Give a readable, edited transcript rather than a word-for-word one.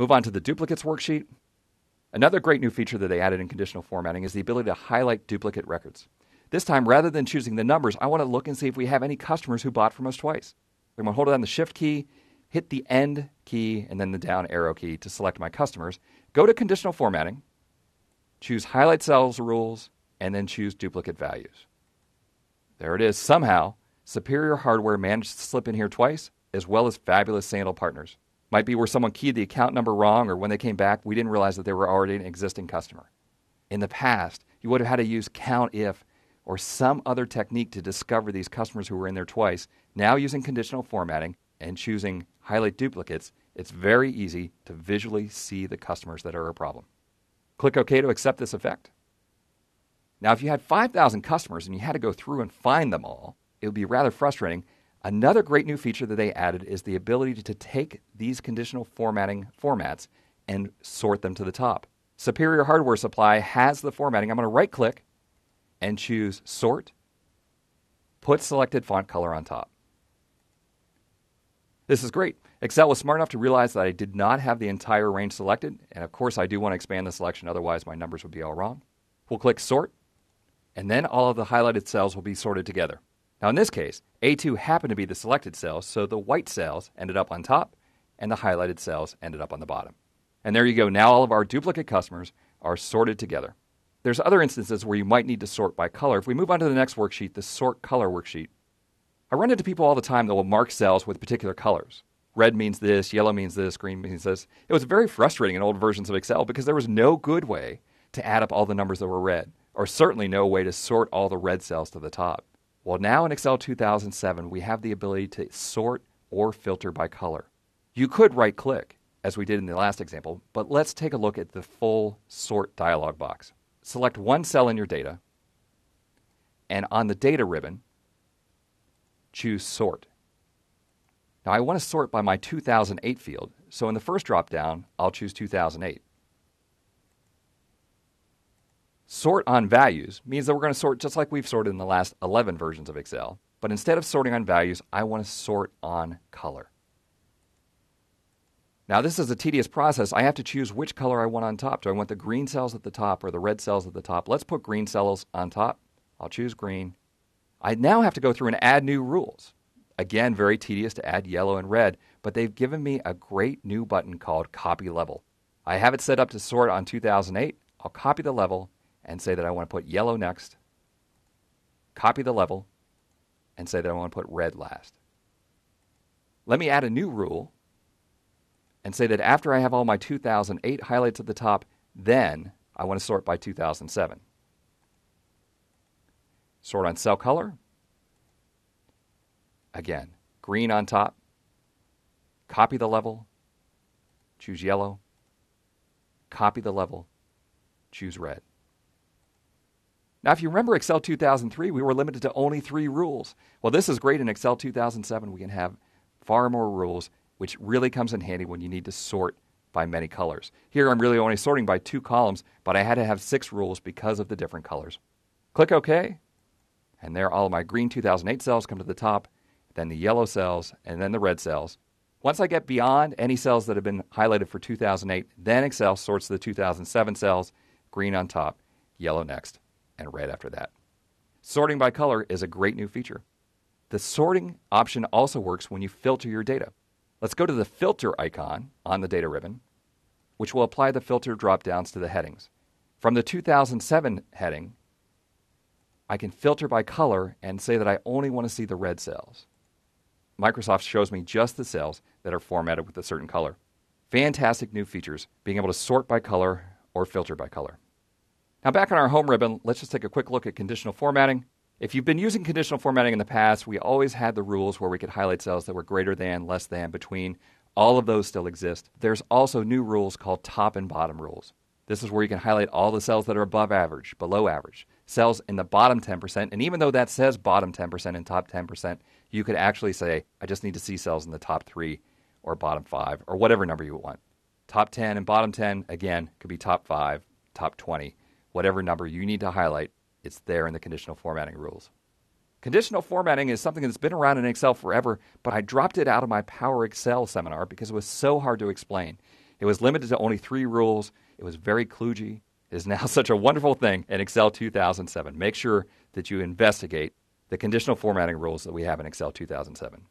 Move on to the duplicates worksheet. Another great new feature that they added in conditional formatting is the ability to highlight duplicate records. This time, rather than choosing the numbers, I want to look and see if we have any customers who bought from us twice. I'm going to hold down the Shift key, hit the End key, and then the down arrow key to select my customers. Go to conditional formatting, choose Highlight Cells Rules, and then choose Duplicate Values. There it is. Somehow, Superior Hardware managed to slip in here twice, as well as Fabulous Sandal Partners. Might be where someone keyed the account number wrong, or when they came back, we didn't realize that they were already an existing customer. In the past, you would have had to use COUNTIF or some other technique to discover these customers who were in there twice. Now, using conditional formatting and choosing Highlight Duplicates, it's very easy to visually see the customers that are a problem. Click OK to accept this effect. Now, if you had 5,000 customers and you had to go through and find them all, it would be rather frustrating. Another great new feature that they added is the ability to take these conditional formatting formats and sort them to the top. Superior Hardware Supply has the formatting. I'm going to right-click and choose Sort, put selected font color on top. This is great. Excel was smart enough to realize that I did not have the entire range selected, and of course I do want to expand the selection, otherwise my numbers would be all wrong. We'll click Sort, and then all of the highlighted cells will be sorted together. Now in this case, A2 happened to be the selected cells, so the white cells ended up on top, and the highlighted cells ended up on the bottom. And there you go. Now all of our duplicate customers are sorted together. There's other instances where you might need to sort by color. If we move on to the next worksheet, the Sort Color worksheet, I run into people all the time that will mark cells with particular colors. Red means this, yellow means this, green means this. It was very frustrating in old versions of Excel because there was no good way to add up all the numbers that were red, or certainly no way to sort all the red cells to the top. Well, now in Excel 2007, we have the ability to sort or filter by color. You could right-click, as we did in the last example, but let's take a look at the full Sort dialog box. Select one cell in your data, and on the Data ribbon, choose Sort. Now, I want to sort by my 2008 field, so in the first drop-down, I'll choose 2008. Sort on values means that we're going to sort just like we've sorted in the last 11 versions of Excel, but instead of sorting on values, I want to sort on color. Now, this is a tedious process. I have to choose which color I want on top. Do I want the green cells at the top or the red cells at the top? Let's put green cells on top. I'll choose green. I now have to go through and add new rules. Again, very tedious to add yellow and red, but they've given me a great new button called Copy Level. I have it set up to sort on 2008. I'll copy the level and say that I want to put yellow next, copy the level, and say that I want to put red last. Let me add a new rule and say that after I have all my 2008 highlights at the top, then I want to sort by 2007. Sort on cell color. Again, green on top, copy the level, choose yellow, copy the level, choose red. Now, if you remember Excel 2003, we were limited to only 3 rules. Well, this is great in Excel 2007. We can have far more rules, which really comes in handy when you need to sort by many colors. Here, I'm really only sorting by 2 columns, but I had to have 6 rules because of the different colors. Click OK, and there all of my green 2008 cells come to the top, then the yellow cells, and then the red cells. Once I get beyond any cells that have been highlighted for 2008, then Excel sorts the 2007 cells, green on top, yellow next, and red after that. Sorting by color is a great new feature. The sorting option also works when you filter your data. Let's go to the filter icon on the data ribbon, which will apply the filter drop-downs to the headings. From the 2007 heading, I can filter by color and say that I only want to see the red cells. Microsoft shows me just the cells that are formatted with a certain color. Fantastic new features, being able to sort by color or filter by color. Now back on our home ribbon, let's just take a quick look at conditional formatting. If you've been using conditional formatting in the past, we always had the rules where we could highlight cells that were greater than, less than, between. All of those still exist. There's also new rules called top and bottom rules. This is where you can highlight all the cells that are above average, below average, cells in the bottom 10%, and even though that says bottom 10% and top 10%, you could actually say, I just need to see cells in the top 3 or bottom 5 or whatever number you want. Top 10 and bottom 10, again, could be top 5, top 20. Whatever number you need to highlight, it's there in the conditional formatting rules. Conditional formatting is something that's been around in Excel forever, but I dropped it out of my Power Excel seminar because it was so hard to explain. It was limited to only 3 rules. It was very kludgy. It is now such a wonderful thing in Excel 2007. Make sure that you investigate the conditional formatting rules that we have in Excel 2007.